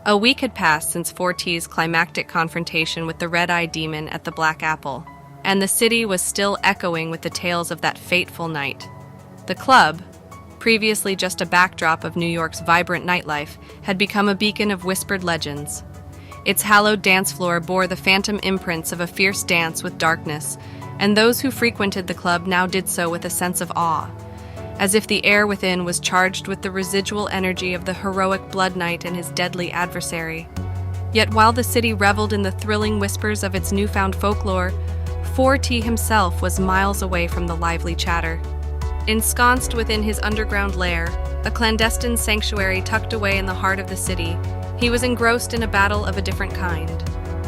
A week had passed since Fortie's climactic confrontation with the Red-Eyed Demon at the Black Apple, and the city was still echoing with the tales of that fateful night. The club, previously just a backdrop of New York's vibrant nightlife, had become a beacon of whispered legends. Its hallowed dance floor bore the phantom imprints of a fierce dance with darkness, and those who frequented the club now did so with a sense of awe, as if the air within was charged with the residual energy of the heroic Blood Knight and his deadly adversary. Yet while the city reveled in the thrilling whispers of its newfound folklore, Fortie himself was miles away from the lively chatter. Ensconced within his underground lair, a clandestine sanctuary tucked away in the heart of the city, he was engrossed in a battle of a different kind.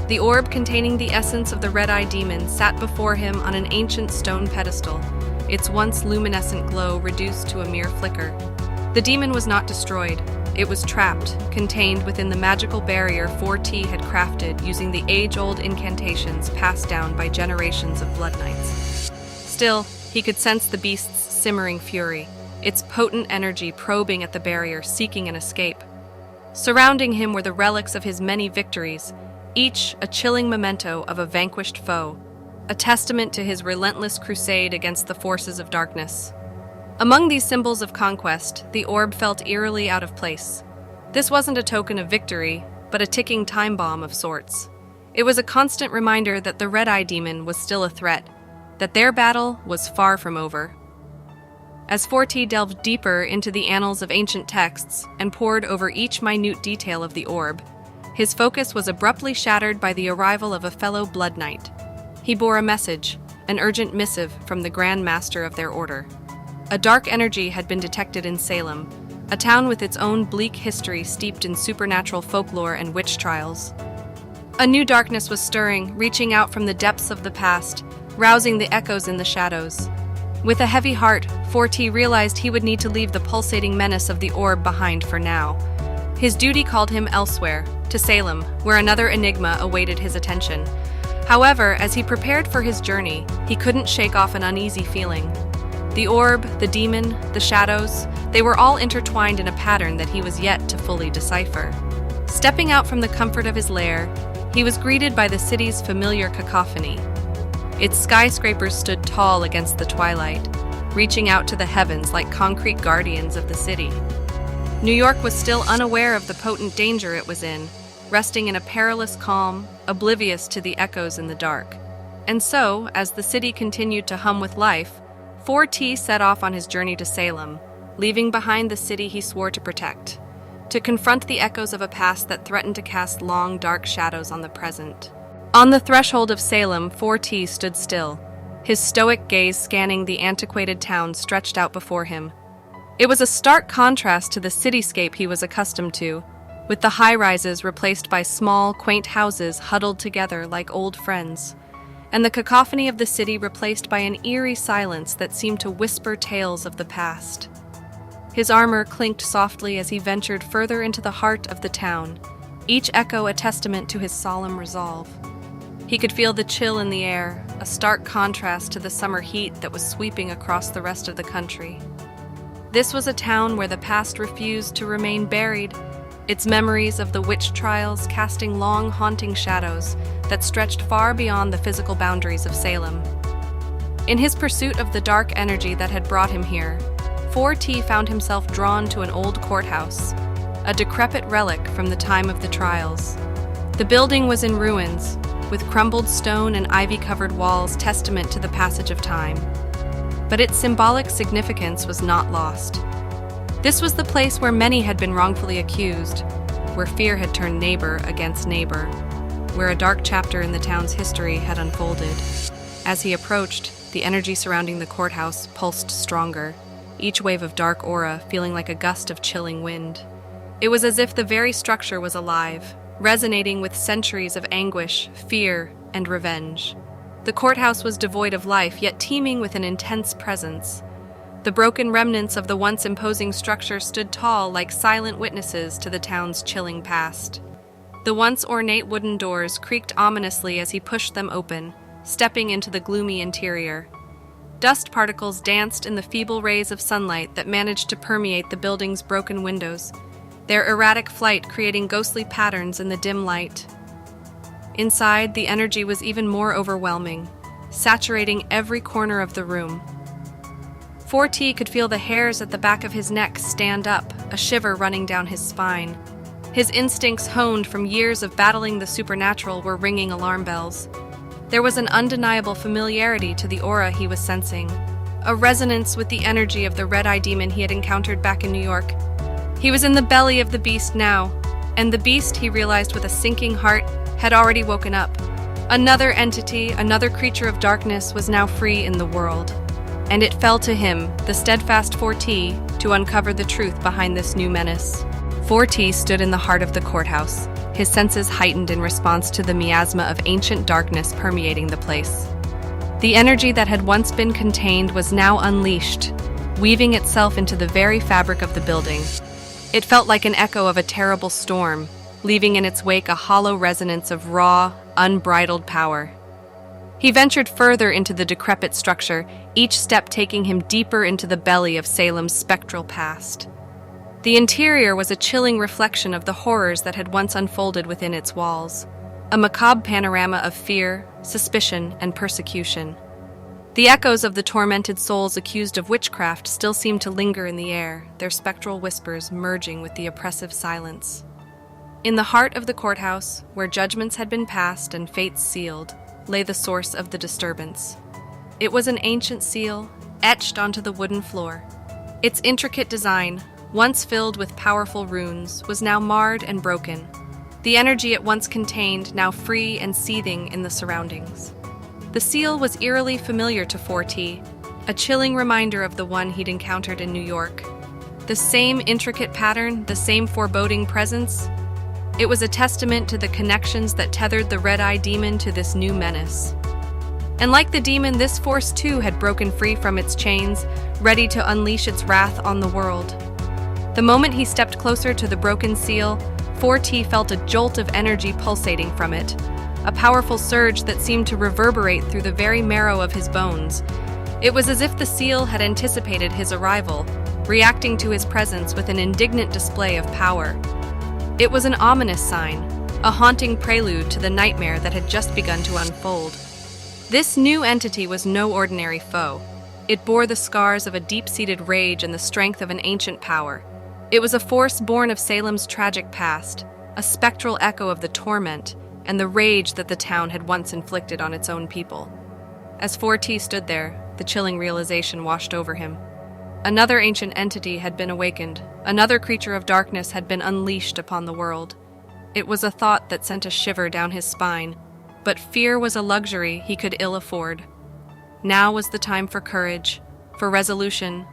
The orb containing the essence of the Red-Eyed Demon sat before him on an ancient stone pedestal, its once luminescent glow reduced to a mere flicker. The demon was not destroyed. It was trapped, contained within the magical barrier Fortie had crafted using the age-old incantations passed down by generations of Blood Knights. Still, he could sense the beast's simmering fury, its potent energy probing at the barrier, seeking an escape. Surrounding him were the relics of his many victories, each a chilling memento of a vanquished foe, a testament to his relentless crusade against the forces of darkness. Among these symbols of conquest, the orb felt eerily out of place. This wasn't a token of victory, but a ticking time bomb of sorts. It was a constant reminder that the Red-Eyed Demon was still a threat, that their battle was far from over. As Fortie delved deeper into the annals of ancient texts and pored over each minute detail of the orb, his focus was abruptly shattered by the arrival of a fellow Blood Knight. He bore a message, an urgent missive from the Grand Master of their order. A dark energy had been detected in Salem, a town with its own bleak history steeped in supernatural folklore and witch trials. A new darkness was stirring, reaching out from the depths of the past, rousing the echoes in the shadows. With a heavy heart, Fortie realized he would need to leave the pulsating menace of the orb behind for now. His duty called him elsewhere, to Salem, where another enigma awaited his attention. However, as he prepared for his journey, he couldn't shake off an uneasy feeling. The orb, the demon, the shadows, they were all intertwined in a pattern that he was yet to fully decipher. Stepping out from the comfort of his lair, he was greeted by the city's familiar cacophony. Its skyscrapers stood tall against the twilight, reaching out to the heavens like concrete guardians of the city. New York was still unaware of the potent danger it was in, resting in a perilous calm, oblivious to the echoes in the dark. And so, as the city continued to hum with life, Fortie set off on his journey to Salem, leaving behind the city he swore to protect, to confront the echoes of a past that threatened to cast long, dark shadows on the present. On the threshold of Salem, Fortie stood still, his stoic gaze scanning the antiquated town stretched out before him. It was a stark contrast to the cityscape he was accustomed to, with the high-rises replaced by small, quaint houses huddled together like old friends, and the cacophony of the city replaced by an eerie silence that seemed to whisper tales of the past. His armor clinked softly as he ventured further into the heart of the town, each echo a testament to his solemn resolve. He could feel the chill in the air, a stark contrast to the summer heat that was sweeping across the rest of the country. This was a town where the past refused to remain buried, its memories of the witch trials casting long, haunting shadows that stretched far beyond the physical boundaries of Salem. In his pursuit of the dark energy that had brought him here, Fortie found himself drawn to an old courthouse, a decrepit relic from the time of the trials. The building was in ruins, with crumbled stone and ivy-covered walls testament to the passage of time. But its symbolic significance was not lost. This was the place where many had been wrongfully accused, where fear had turned neighbor against neighbor, where a dark chapter in the town's history had unfolded. As he approached, the energy surrounding the courthouse pulsed stronger, each wave of dark aura feeling like a gust of chilling wind. It was as if the very structure was alive, resonating with centuries of anguish, fear, and revenge. The courthouse was devoid of life, yet teeming with an intense presence. The broken remnants of the once imposing structure stood tall like silent witnesses to the town's chilling past. The once ornate wooden doors creaked ominously as he pushed them open, stepping into the gloomy interior. Dust particles danced in the feeble rays of sunlight that managed to permeate the building's broken windows, their erratic flight creating ghostly patterns in the dim light. Inside, the energy was even more overwhelming, saturating every corner of the room. 4T could feel the hairs at the back of his neck stand up, a shiver running down his spine. His instincts, honed from years of battling the supernatural, were ringing alarm bells. There was an undeniable familiarity to the aura he was sensing, a resonance with the energy of the red-eye demon he had encountered back in New York. He was in the belly of the beast now, and the beast, he realized with a sinking heart, had already woken up. Another entity, another creature of darkness, was now free in the world. And it fell to him, the steadfast 4T, to uncover the truth behind this new menace. 4T stood in the heart of the courthouse, his senses heightened in response to the miasma of ancient darkness permeating the place. The energy that had once been contained was now unleashed, weaving itself into the very fabric of the building. It felt like an echo of a terrible storm, leaving in its wake a hollow resonance of raw, unbridled power. He ventured further into the decrepit structure, each step taking him deeper into the belly of Salem's spectral past. The interior was a chilling reflection of the horrors that had once unfolded within its walls, a macabre panorama of fear, suspicion, and persecution. The echoes of the tormented souls accused of witchcraft still seemed to linger in the air, their spectral whispers merging with the oppressive silence. In the heart of the courthouse, where judgments had been passed and fates sealed, lay the source of the disturbance. It was an ancient seal, etched onto the wooden floor. Its intricate design, once filled with powerful runes, was now marred and broken, the energy it once contained now free and seething in the surroundings. The seal was eerily familiar to 4T, a chilling reminder of the one he'd encountered in New York. The same intricate pattern, the same foreboding presence. It was a testament to the connections that tethered the red-eye demon to this new menace. And like the demon, this force too had broken free from its chains, ready to unleash its wrath on the world. The moment he stepped closer to the broken seal, 4T felt a jolt of energy pulsating from it, a powerful surge that seemed to reverberate through the very marrow of his bones. It was as if the seal had anticipated his arrival, reacting to his presence with an indignant display of power. It was an ominous sign, a haunting prelude to the nightmare that had just begun to unfold. This new entity was no ordinary foe. It bore the scars of a deep-seated rage and the strength of an ancient power. It was a force born of Salem's tragic past, a spectral echo of the torment and the rage that the town had once inflicted on its own people. As 4T stood there, the chilling realization washed over him. Another ancient entity had been awakened. Another creature of darkness had been unleashed upon the world. It was a thought that sent a shiver down his spine, but fear was a luxury he could ill afford. Now was the time for courage, for resolution,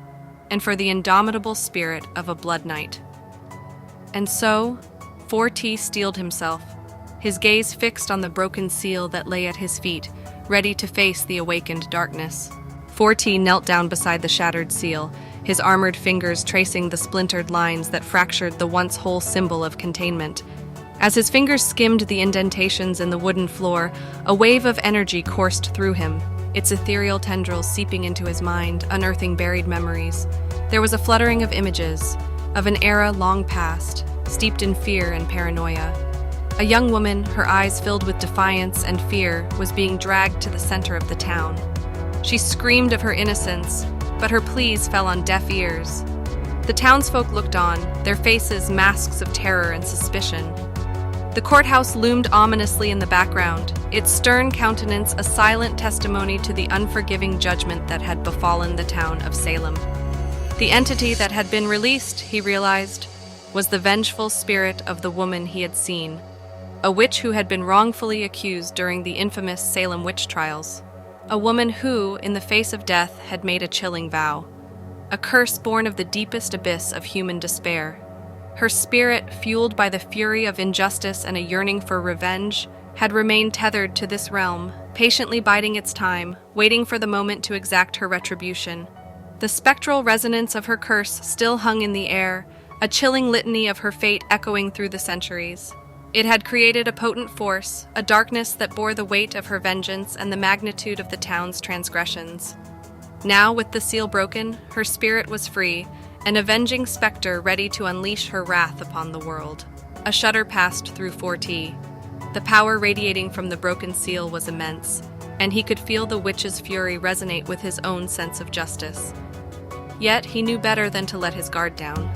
and for the indomitable spirit of a Blood Knight. And so, 4T steeled himself, his gaze fixed on the broken seal that lay at his feet, ready to face the awakened darkness. 4T knelt down beside the shattered seal, his armored fingers tracing the splintered lines that fractured the once whole symbol of containment. As his fingers skimmed the indentations in the wooden floor, a wave of energy coursed through him, its ethereal tendrils seeping into his mind, unearthing buried memories. There was a fluttering of images, of an era long past, steeped in fear and paranoia. A young woman, her eyes filled with defiance and fear, was being dragged to the center of the town. She screamed of her innocence, but her pleas fell on deaf ears. The townsfolk looked on, their faces masks of terror and suspicion. The courthouse loomed ominously in the background, its stern countenance a silent testimony to the unforgiving judgment that had befallen the town of Salem. The entity that had been released, he realized, was the vengeful spirit of the woman he had seen, a witch who had been wrongfully accused during the infamous Salem witch trials. A woman who, in the face of death, had made a chilling vow, a curse born of the deepest abyss of human despair. Her spirit, fueled by the fury of injustice and a yearning for revenge, had remained tethered to this realm, patiently biding its time, waiting for the moment to exact her retribution. The spectral resonance of her curse still hung in the air, a chilling litany of her fate echoing through the centuries. It had created a potent force, a darkness that bore the weight of her vengeance and the magnitude of the town's transgressions. Now, with the seal broken, her spirit was free, an avenging specter ready to unleash her wrath upon the world. A shudder passed through 4T. The power radiating from the broken seal was immense, and he could feel the witch's fury resonate with his own sense of justice. Yet he knew better than to let his guard down.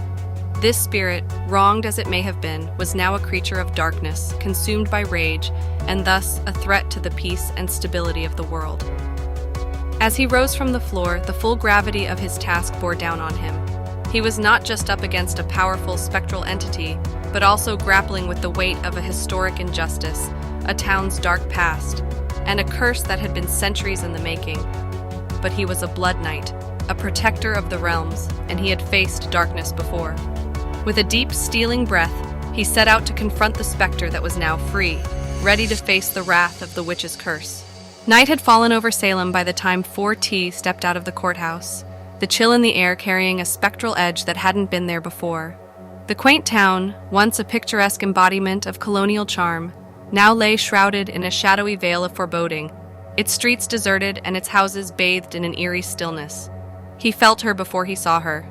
This spirit, wronged as it may have been, was now a creature of darkness, consumed by rage, and thus a threat to the peace and stability of the world. As he rose from the floor, the full gravity of his task bore down on him. He was not just up against a powerful spectral entity, but also grappling with the weight of a historic injustice, a town's dark past, and a curse that had been centuries in the making. But he was a blood knight, a protector of the realms, and he had faced darkness before. With a deep, stealing breath, he set out to confront the specter that was now free, ready to face the wrath of the witch's curse. Night had fallen over Salem by the time 4T stepped out of the courthouse, the chill in the air carrying a spectral edge that hadn't been there before. The quaint town, once a picturesque embodiment of colonial charm, now lay shrouded in a shadowy veil of foreboding, its streets deserted and its houses bathed in an eerie stillness. He felt her before he saw her.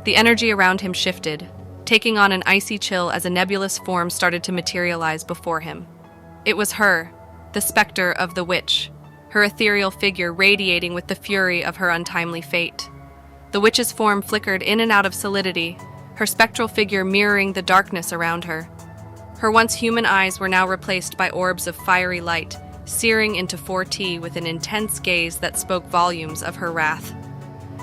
The energy around him shifted, taking on an icy chill as a nebulous form started to materialize before him. It was her, the specter of the witch, her ethereal figure radiating with the fury of her untimely fate. The witch's form flickered in and out of solidity, her spectral figure mirroring the darkness around her. Her once human eyes were now replaced by orbs of fiery light, searing into 4T with an intense gaze that spoke volumes of her wrath.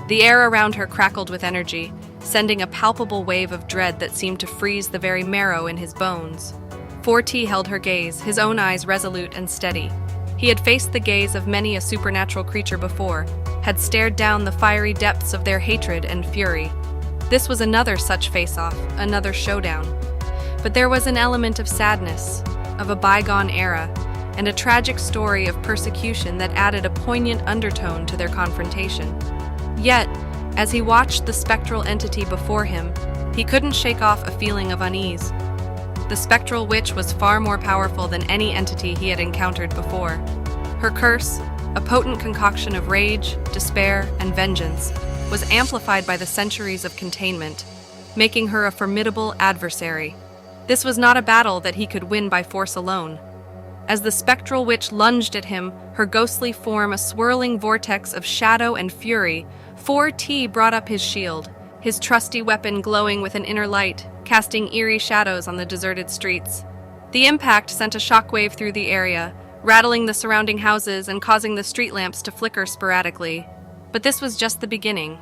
The air around her crackled with energy, sending a palpable wave of dread that seemed to freeze the very marrow in his bones. 4T held her gaze, his own eyes resolute and steady. He had faced the gaze of many a supernatural creature before, had stared down the fiery depths of their hatred and fury. This was another such face-off, another showdown. But there was an element of sadness, of a bygone era, and a tragic story of persecution that added a poignant undertone to their confrontation. Yet, as he watched the spectral entity before him, he couldn't shake off a feeling of unease. The spectral witch was far more powerful than any entity he had encountered before. Her curse, a potent concoction of rage, despair, and vengeance, was amplified by the centuries of containment, making her a formidable adversary. This was not a battle that he could win by force alone. As the spectral witch lunged at him, her ghostly form a swirling vortex of shadow and fury, 4T brought up his shield, his trusty weapon glowing with an inner light, casting eerie shadows on the deserted streets. The impact sent a shockwave through the area, rattling the surrounding houses and causing the street lamps to flicker sporadically. But this was just the beginning.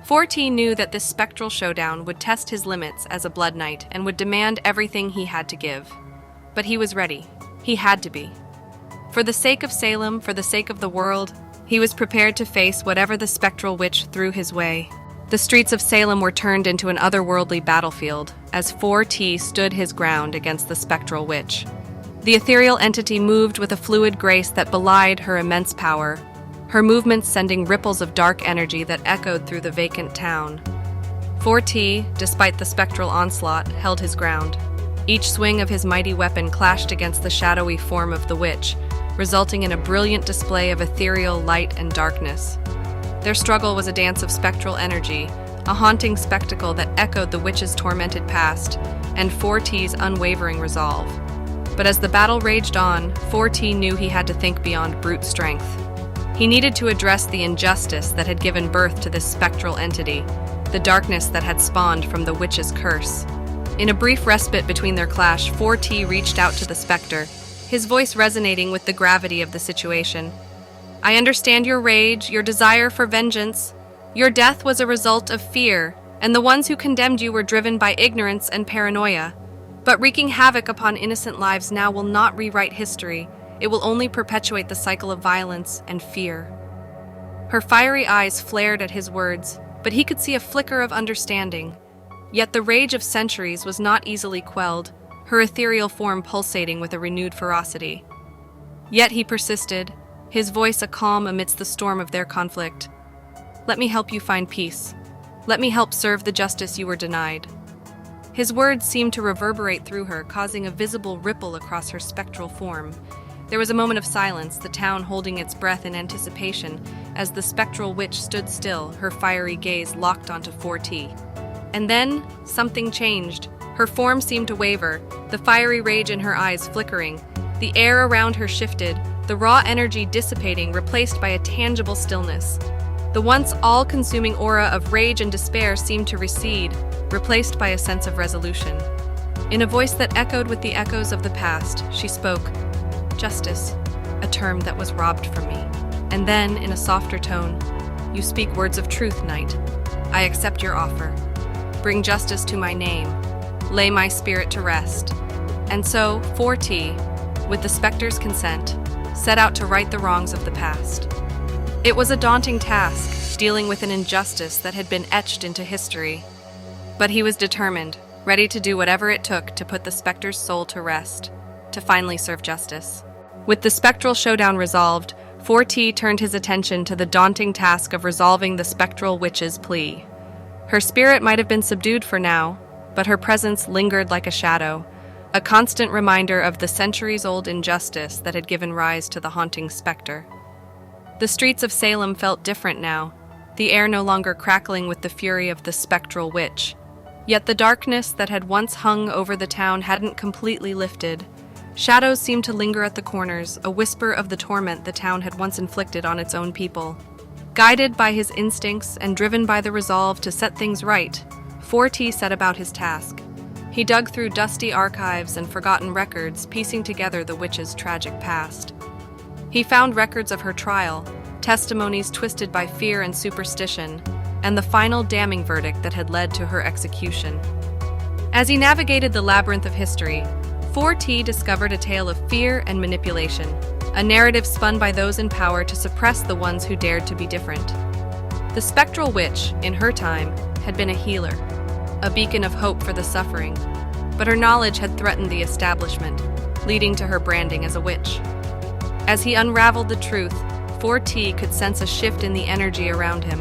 4T knew that this spectral showdown would test his limits as a blood knight and would demand everything he had to give. But he was ready. He had to be. For the sake of Salem, for the sake of the world, he was prepared to face whatever the spectral witch threw his way. The streets of Salem were turned into an otherworldly battlefield as 4T stood his ground against the spectral witch. The ethereal entity moved with a fluid grace that belied her immense power, her movements sending ripples of dark energy that echoed through the vacant town. 4T, despite the spectral onslaught, held his ground. Each swing of his mighty weapon clashed against the shadowy form of the witch, resulting in a brilliant display of ethereal light and darkness. Their struggle was a dance of spectral energy, a haunting spectacle that echoed the witch's tormented past and 4T's unwavering resolve. But as the battle raged on, 4T knew he had to think beyond brute strength. He needed to address the injustice that had given birth to this spectral entity, the darkness that had spawned from the witch's curse. In a brief respite between their clash, 4T reached out to the specter, his voice resonating with the gravity of the situation. I understand your rage, your desire for vengeance. Your death was a result of fear, and the ones who condemned you were driven by ignorance and paranoia. But wreaking havoc upon innocent lives now will not rewrite history. It will only perpetuate the cycle of violence and fear. Her fiery eyes flared at his words, but he could see a flicker of understanding. Yet the rage of centuries was not easily quelled, her ethereal form pulsating with a renewed ferocity. Yet he persisted, his voice a calm amidst the storm of their conflict. Let me help you find peace. Let me help serve the justice you were denied. His words seemed to reverberate through her, causing a visible ripple across her spectral form. There was a moment of silence, the town holding its breath in anticipation, as the spectral witch stood still, her fiery gaze locked onto 4T. And then, something changed. Her form seemed to waver, the fiery rage in her eyes flickering. The air around her shifted, the raw energy dissipating, replaced by a tangible stillness. The once all-consuming aura of rage and despair seemed to recede, replaced by a sense of resolution. In a voice that echoed with the echoes of the past, she spoke, "Justice, a term that was robbed from me." And then, in a softer tone, "You speak words of truth, knight. I accept your offer. Bring justice to my name. Lay my spirit to rest." And so, 4T, with the Spectre's consent, set out to right the wrongs of the past. It was a daunting task, dealing with an injustice that had been etched into history. But he was determined, ready to do whatever it took to put the Spectre's soul to rest, to finally serve justice. With the spectral showdown resolved, 4T turned his attention to the daunting task of resolving the spectral witch's plea. Her spirit might have been subdued for now, but her presence lingered like a shadow, a constant reminder of the centuries-old injustice that had given rise to the haunting specter. The streets of Salem felt different now, the air no longer crackling with the fury of the spectral witch. Yet the darkness that had once hung over the town hadn't completely lifted. Shadows seemed to linger at the corners, a whisper of the torment the town had once inflicted on its own people. Guided by his instincts and driven by the resolve to set things right, 4T set about his task. He dug through dusty archives and forgotten records, piecing together the witch's tragic past. He found records of her trial, testimonies twisted by fear and superstition, and the final damning verdict that had led to her execution. As he navigated the labyrinth of history, 4T discovered a tale of fear and manipulation, a narrative spun by those in power to suppress the ones who dared to be different. The spectral witch, in her time, had been a healer, a beacon of hope for the suffering, but her knowledge had threatened the establishment, leading to her branding as a witch. As he unraveled the truth, 4T could sense a shift in the energy around him.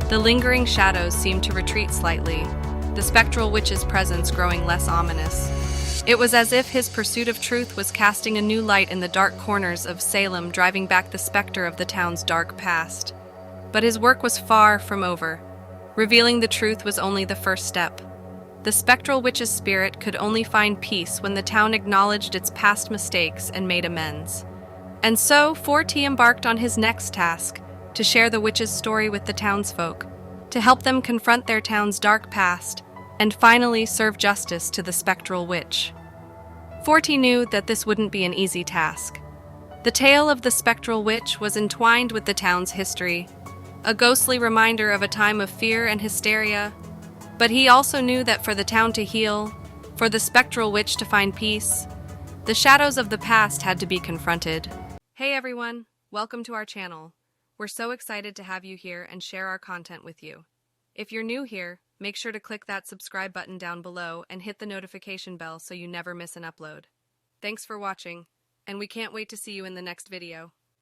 The lingering shadows seemed to retreat slightly, the spectral witch's presence growing less ominous. It was as if his pursuit of truth was casting a new light in the dark corners of Salem, driving back the specter of the town's dark past. But his work was far from over. Revealing the truth was only the first step. The spectral witch's spirit could only find peace when the town acknowledged its past mistakes and made amends. And so, 4T embarked on his next task, to share the witch's story with the townsfolk, to help them confront their town's dark past, and finally serve justice to the spectral witch. 4T knew that this wouldn't be an easy task. The tale of the spectral witch was entwined with the town's history, a ghostly reminder of a time of fear and hysteria. But he also knew that for the town to heal, for the spectral witch to find peace, the shadows of the past had to be confronted. Hey everyone, welcome to our channel. We're so excited to have you here and share our content with you. If you're new here, make sure to click that subscribe button down below and hit the notification bell so you never miss an upload. Thanks for watching, and we can't wait to see you in the next video.